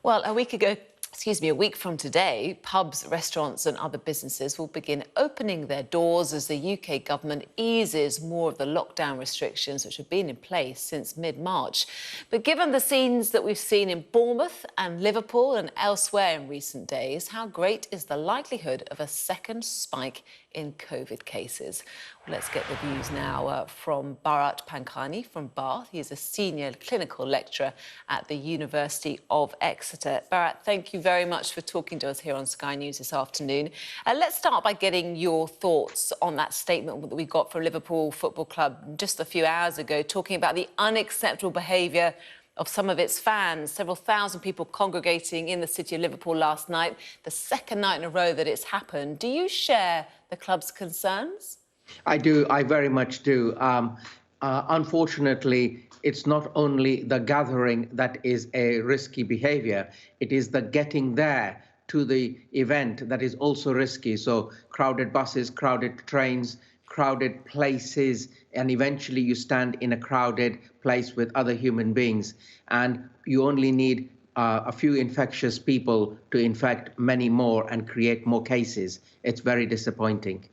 Well, a week from today, pubs, restaurants and other businesses will begin opening their doors as the UK government eases more of the lockdown restrictions which have been in place since mid-March. But given the scenes that we've seen in Bournemouth and Liverpool and elsewhere in recent days, how great is the likelihood of a second spike in COVID cases? Well, let's get the views now from Bharat Pankani from Bath. He is a senior clinical lecturer at the University of Exeter. Bharat, thank you very much for talking to us here on Sky News this afternoon. Let's start by getting your thoughts on that statement that we got from Liverpool Football Club just a few hours ago, talking about the unacceptable behaviour of some of its fans. Several thousand people congregating in the city of Liverpool last night, the second night in a row that it's happened. Do you share the club's concerns? I do. I very much do. Unfortunately, it's not only the gathering that is a risky behavior, it is the getting there to the event that is also risky. So crowded buses, crowded trains, crowded places, and eventually you stand in a crowded place with other human beings. And you only need a few infectious people to infect many more and create more cases. It's very disappointing.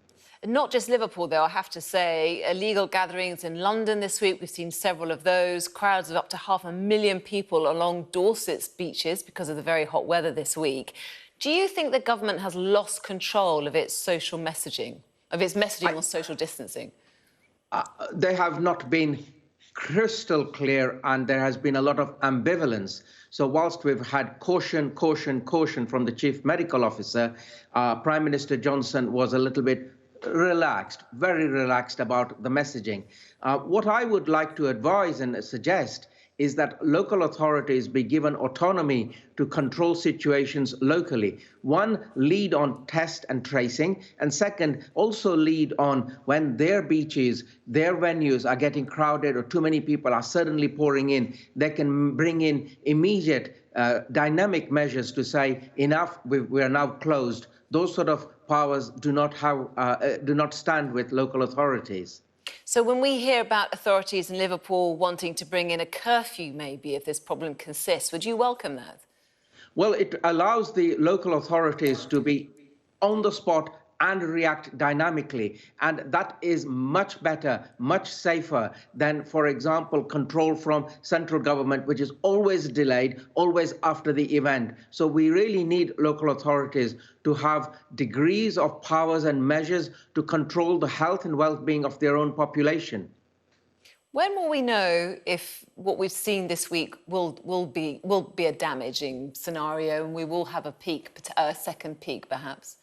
Not just Liverpool, though, I have to say. Illegal gatherings in London this week, we've seen several of those. Crowds of up to 500,000 people along Dorset's beaches because of the very hot weather this week. Do you think the government has lost control of its social messaging, on social distancing? They have not been crystal clear, and there has been a lot of ambivalence. So whilst we've had caution from the chief medical officer, Prime Minister Johnson was a little bit relaxed, very relaxed about the messaging. What I would like to advise and suggest is that local authorities be given autonomy to control situations locally. One, lead on test and tracing, and second, also lead on when their beaches, their venues are getting crowded or too many people are suddenly pouring in, they can bring in immediate dynamic measures to say, enough, we are now closed. Those sort of powers do not stand with local authorities. So when we hear about authorities in Liverpool wanting to bring in a curfew, maybe, if this problem persists, would you welcome that? Well, it allows the local authorities to be on the spot and react dynamically. And that is much better, much safer than, for example, control from central government, which is always delayed, always after the event. So we really need local authorities to have degrees of powers and measures to control the health and well-being of their own population. When will we know if what we've seen this week will be a damaging scenario and we will have a second peak, perhaps?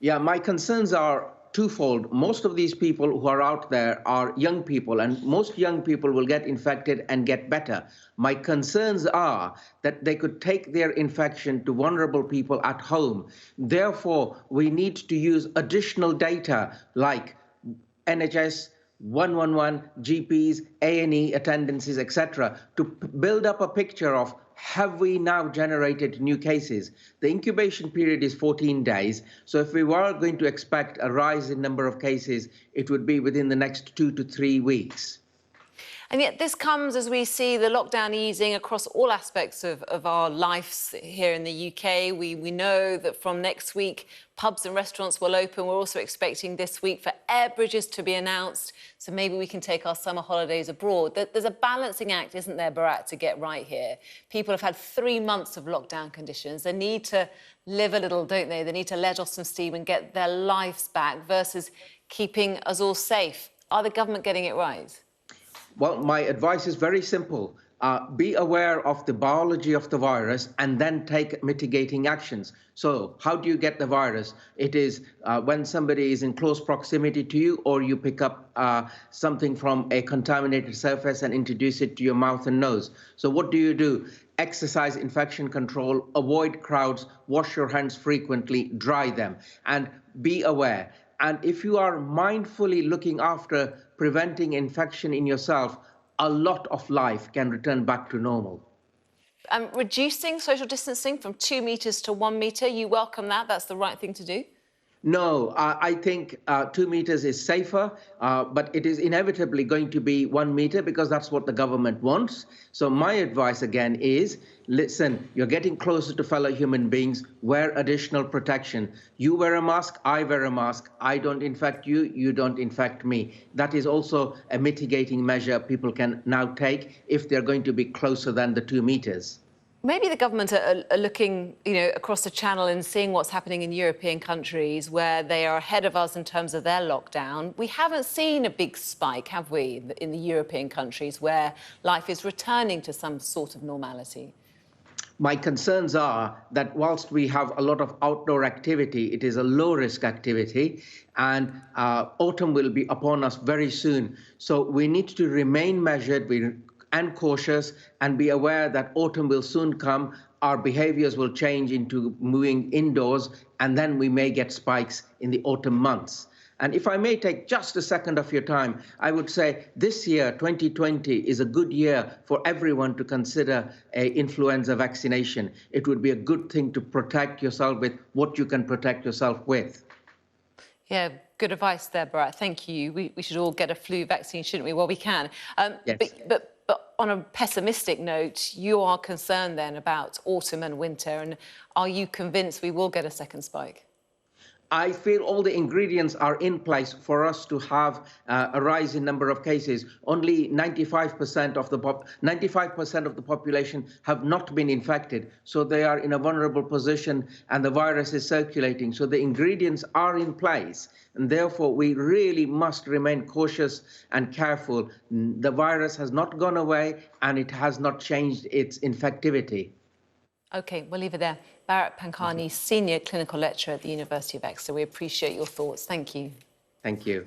Yeah, my concerns are twofold. Most of these people who are out there are young people, and most young people will get infected and get better. My concerns are that they could take their infection to vulnerable people at home. Therefore, we need to use additional data like NHS, 111, GPs, A&E attendances, etc., to build up a picture of, have we now generated new cases? The incubation period is 14 days. So if we were going to expect a rise in number of cases, it would be within the next 2 to 3 weeks. And yet this comes as we see the lockdown easing across all aspects of our lives here in the UK. We know that from next week, pubs and restaurants will open. We're also expecting this week for air bridges to be announced, so maybe we can take our summer holidays abroad. There's a balancing act, isn't there, Bharat, to get right here? People have had 3 months of lockdown conditions. They need to live a little, don't they? They need to let off some steam and get their lives back versus keeping us all safe. Are the government getting it right? Well, my advice is very simple. Be aware of the biology of the virus and then take mitigating actions. So how do you get the virus? It is when somebody is in close proximity to you, or you pick up something from a contaminated surface and introduce it to your mouth and nose. So what do? Exercise infection control, avoid crowds, wash your hands frequently, dry them, and be aware. And if you are mindfully looking after preventing infection in yourself, a lot of life can return back to normal. Reducing social distancing from 2 metres to 1 metre, you welcome that? That's the right thing to do? No, I think 2 meters is safer, but it is inevitably going to be 1 meter because that's what the government wants. So my advice again is, listen, you're getting closer to fellow human beings, wear additional protection. You wear a mask, I wear a mask. I don't infect you, you don't infect me. That is also a mitigating measure people can now take if they're going to be closer than the 2 meters. Maybe the government are looking, across the channel and seeing what's happening in European countries where they are ahead of us in terms of their lockdown. We haven't seen a big spike, have we, in the European countries where life is returning to some sort of normality? My concerns are that whilst we have a lot of outdoor activity, it is a low-risk activity, and autumn will be upon us very soon. So we need to remain measured and cautious and be aware that autumn will soon come. Our behaviors will change into moving indoors, and then we may get spikes in the autumn months. And if I may take just a second of your time, I would say this year, 2020, is a good year for everyone to consider influenza vaccination. It would be a good thing to protect yourself with what you can protect yourself with. Yeah, good advice there, Bharat. Thank you. We should all get a flu vaccine, shouldn't we? Well, we can. Yes. But on a pessimistic note, you are concerned then about autumn and winter, and are you convinced we will get a second spike? I feel all the ingredients are in place for us to have a rise in number of cases. Only 95% of the population have not been infected, so they are in a vulnerable position, and the virus is circulating. So the ingredients are in place, and therefore we really must remain cautious and careful. The virus has not gone away, and it has not changed its infectivity. OK, we'll leave it there. Bharat Pankani, Senior Clinical Lecturer at the University of Exeter. We appreciate your thoughts. Thank you. Thank you.